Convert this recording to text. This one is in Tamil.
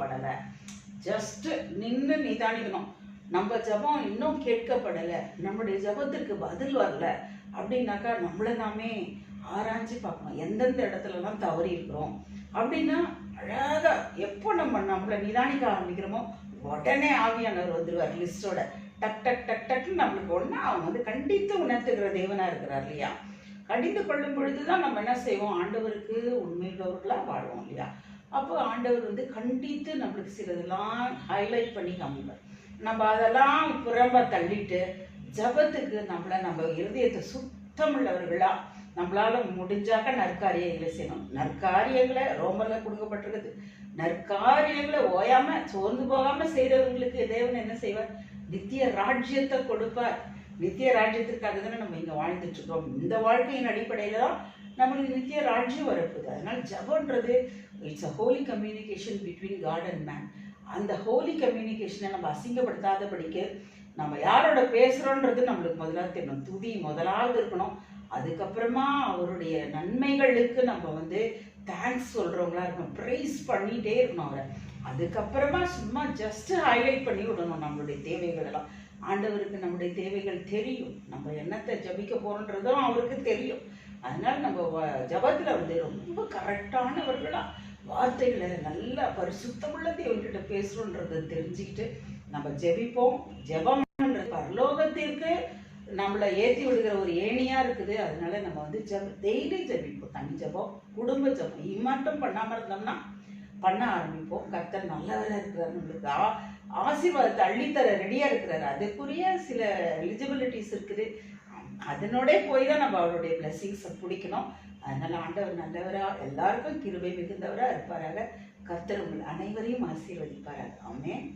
கேட்கப்படலை. ஜஸ்ட் நின்று நிதானிக்கணும். நம்ம ஜபம் இன்னும் கேட்கப்படலை, நம்முடைய ஜபத்திற்கு பதில் வரல அப்படின்னாக்கா நம்மளை நாமே ஆராய்ச்சி பார்க்கணும். எந்தெந்த இடத்துலலாம் தவறி இருக்கிறோம் அப்படின்னா அழகாக எப்போ நம்ம நம்மளை நிதானிக்க ஆரம்பிக்கிறோமோ உடனே ஆவியானவர் வந்துடுவார் லிஸ்டோட. டக் டக் டக் டக்குன்னு நம்மளுக்கு ஒன்றா அவங்க கண்டித்து உணர்த்துகிற தேவனாக இருக்கிறார் இல்லையா. கடிந்து கொள்ளும் பொழுது தான் நம்ம என்ன செய்வோம், ஆண்டவருக்கு உண்மையுள்ளவர்களாக வாழ்வோம் இல்லையா. அப்போ ஆண்டவர் கண்டித்து நம்மளுக்கு சிலதெல்லாம் ஹைலைட் பண்ணி காமிப்பார். நம்ம அதெல்லாம் புறம்ப தள்ளிட்டு ஜபத்துக்கு நம்ம இருதயத்தை சுத்தமுள்ளவர்களாக நம்மளால முடிஞ்சாக்க நற்காரியங்களை செய்யணும். நற்காரியங்களை ரோமரில் கொடுக்கப்பட்டிருக்குது. நற்காரியங்களை ஓயாம சோர்ந்து போகாம செய்யறவங்களுக்கு தேவன் என்ன செய்வார், நித்திய ராஜ்யத்தை கொடுப்பார். நித்திய ராஜ்யத்திற்காக தானே நம்ம இங்கே வாழ்ந்துட்டு இருக்கோம். இந்த வாழ்க்கையின் அடிப்படையில தான் நம்மளுக்கு நித்திய ராஜ்யம் வரப்போகுது. அதனால ஜபன்றது it's a holy communication between God and man. அந்த ஹோலி கம்யூனிகேஷனை நம்ம அசிங்கப்படுத்தாதபடிக்கு நம்ம யாரோட பேசுகிறோன்றது நம்மளுக்கு முதலாவது தெரியணும். துதி முதலாவது இருக்கணும். அதுக்கப்புறமா அவருடைய நன்மைகளுக்கு நம்ம தேங்க்ஸ் சொல்கிறவங்களா இருக்கணும். ப்ரைஸ் பண்ணிகிட்டே இருக்கணும் அவரை. அதுக்கப்புறமா சும்மா ஜஸ்ட் ஹைலைட் பண்ணி விடணும் நம்மளுடைய தேவைகள் எல்லாம். ஆண்டவருக்கு நம்முடைய தேவைகள் தெரியும். நம்ம என்னத்தை ஜபிக்க போகிறோன்றதும் அவருக்கு தெரியும். அதனால் நம்ம ஜபத்தில் ரொம்ப கரெக்டானவர்களாக வார்த்தைகளை நல்லா பரிசுத்தமுள்ள தேவன்கிட்ட பேசுகிறோன்றதை தெரிஞ்சுக்கிட்டு நம்ம ஜெபிப்போம். ஜெபம்ன்றது பரலோகத்திற்கு நம்மளை ஏற்றி விடுகிற ஒரு ஏணியாக இருக்குது. அதனால நம்ம டெய்லி ஜெபிப்போம். தனி ஜபம், குடும்ப ஜபம் இம்மாட்டம் பண்ணாமல் இருந்தோம்னா பண்ண ஆரம்பிப்போம். கர்த்தர் நல்லவராக இருக்கிறார், நம்மளுக்கு ஆசீர்வாதத்தை அள்ளித்தர ரெடியாக இருக்கிறார். அதுக்குரிய சில எலிஜிபிலிட்டிஸ் இருக்குது. அதனோட போய் தான் நம்ம அவருடைய பிளெஸிங்ஸை பிடிக்கணும். அதனால ஆண்டவர் நல்லவராக எல்லாருக்கும் கிருபை மிகுந்தவராக இருப்பாராக. கர்த்தர் உங்கள் அனைவரையும் ஆசீர்வதிப்பாராக. ஆமென்.